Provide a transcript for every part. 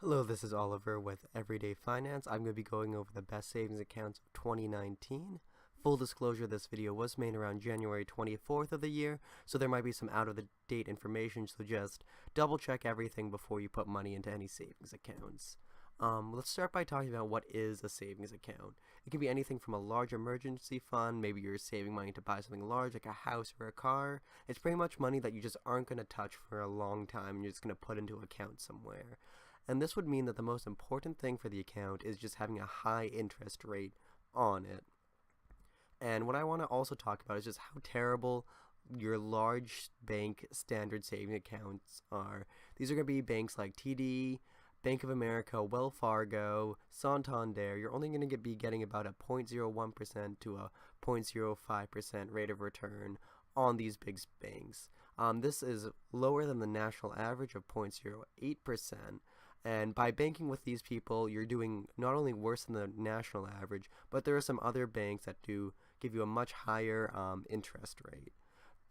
Hello, this is Oliver with Everyday Finance. I'm going to be going over the best savings accounts of 2019. Full disclosure, this video was made around January 24th of the year, so there might be some out-of-the-date information, so just double-check everything before you put money into any savings accounts. Let's start by talking about what is a savings account. It can be anything from a large emergency fund, maybe you're saving money to buy something large like a house or a car. It's pretty much money that you just aren't going to touch for a long time and you're just going to put into an account somewhere. And this would mean that the most important thing for the account is just having a high interest rate on it. And what I want to also talk about is just how terrible your large bank standard saving accounts are. These are going to be banks like TD, Bank of America, Wells Fargo, Santander. You're only going to be getting about a 0.01% to a 0.05% rate of return on these big banks. This is lower than the national average of 0.08%. And by banking with these people, you're doing not only worse than the national average, but there are some other banks that do give you a much higher interest rate.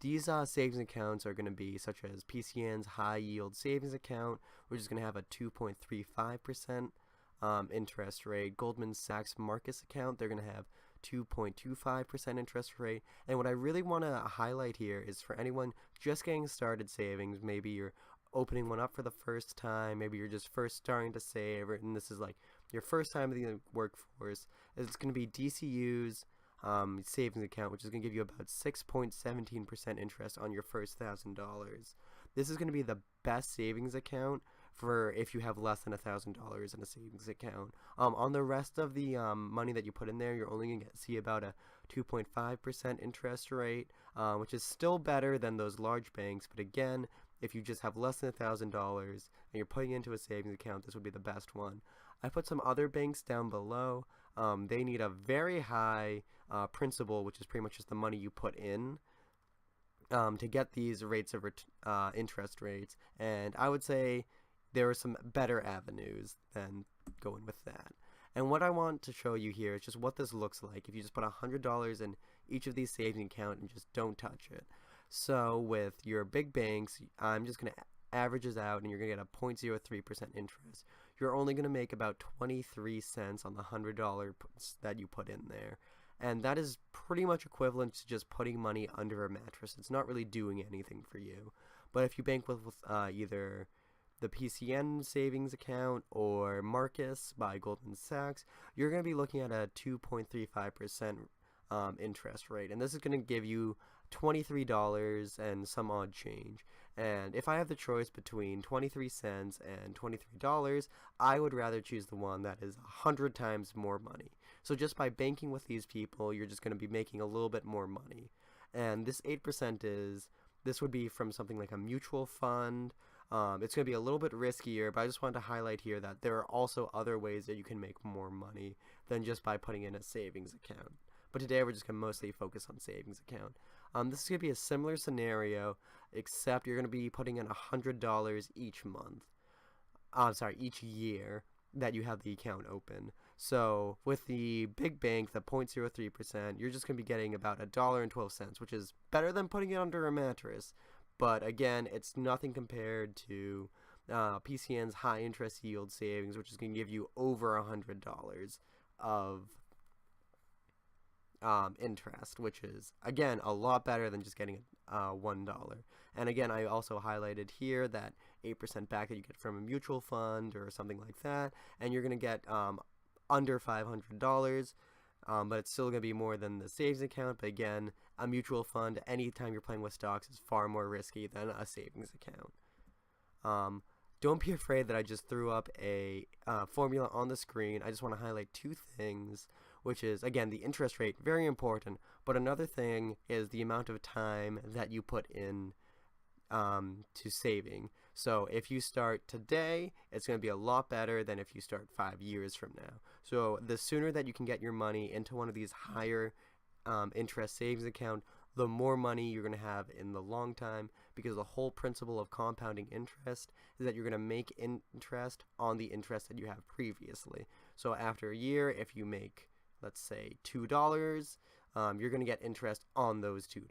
These savings accounts are going to be such as PCN's high yield savings account, which is going to have a 2.35% interest rate. Goldman Sachs Marcus account, they're going to have 2.25% interest rate. And what I really want to highlight here is for anyone just getting started savings, maybe you're opening one up for the first time, maybe you're just first starting to save, and this is like your first time in the workforce, it's going to be DCU's savings account, which is going to give you about 6.17% interest on your first $1,000. This is going to be the best savings account for if you have less than $1,000 in a savings account. On the rest of the money that you put in there, you're only going to see about a 2.5% interest rate, which is still better than those large banks. But again, if you just have less than $1,000 and you're putting it into a savings account, this would be the best one. I put some other banks down below. They need a very high principal, which is pretty much just the money you put in, to get these rates of interest rates. And I would say there are some better avenues than going with that. And what I want to show you here is just what this looks like if you just put $100 in each of these savings accounts and just don't touch it. So with your big banks, I'm just going to averages out and you're going to get a 0.03% interest. You're only going to make about 23 cents on the $100 that you put in there. And that is pretty much equivalent to just putting money under a mattress. It's not really doing anything for you. But if you bank with either the PCN savings account or Marcus by Goldman Sachs, you're going to be looking at a 2.35% interest rate, and this is going to give you $23 and some odd change. And if I have the choice between 23 cents and $23, I would rather choose the one that is 100 times more money. So just by banking with these people, you're just going to be making a little bit more money. And this 8% this would be from something like a mutual fund. It's going to be a little bit riskier, but I just wanted to highlight here that there are also other ways that you can make more money than just by putting in a savings account. But today we're just going to mostly focus on savings account. This is going to be a similar scenario, except you're going to be putting in $100 each month. Each year that you have the account open. So with the big bank, the 0.03%, you're just going to be getting about $1.12, which is better than putting it under a mattress. But again, it's nothing compared to PCN's high interest yield savings, which is going to give you over $100 of interest, which is again a lot better than just getting $1. And again, I also highlighted here that 8% back that you get from a mutual fund or something like that, and you're going to get under $500. But it's still going to be more than the savings account. But again, a mutual fund, anytime you're playing with stocks, is far more risky than a savings account. Don't be afraid that I just threw up a formula on the screen. I just want to highlight two things, which is, again, the interest rate, very important, but another thing is the amount of time that you put in to saving. So if you start today, it's going to be a lot better than if you start 5 years from now. So the sooner that you can get your money into one of these higher interest savings account, the more money you're going to have in the long time, because the whole principle of compounding interest is that you're going to make interest on the interest that you have previously. So after a year, if you make, let's say, $2, you're going to get interest on those $2.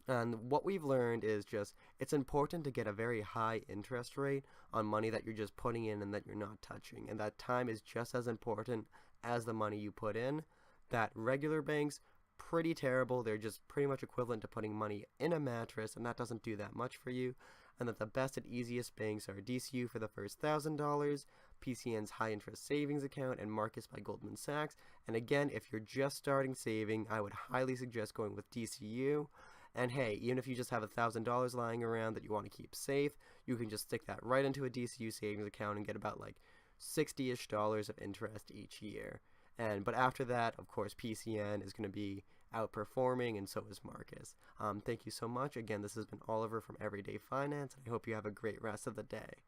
And what we've learned is just it's important to get a very high interest rate on money that you're just putting in and that you're not touching. And that time is just as important as the money you put in. That regular banks, pretty terrible. They're just pretty much equivalent to putting money in a mattress, and that doesn't do that much for you. And that the best and easiest banks are DCU for the first $1,000, PCN's high interest savings account, and Marcus by Goldman Sachs. And again, if you're just starting saving, I would highly suggest going with DCU. And hey, even if you just have $1,000 lying around that you want to keep safe, you can just stick that right into a DCU savings account and get about like $60-ish of interest each year. But after that, of course, PCN is going to be outperforming, and so is Marcus. Thank you so much. Again, this has been Oliver from Everyday Finance, and I hope you have a great rest of the day.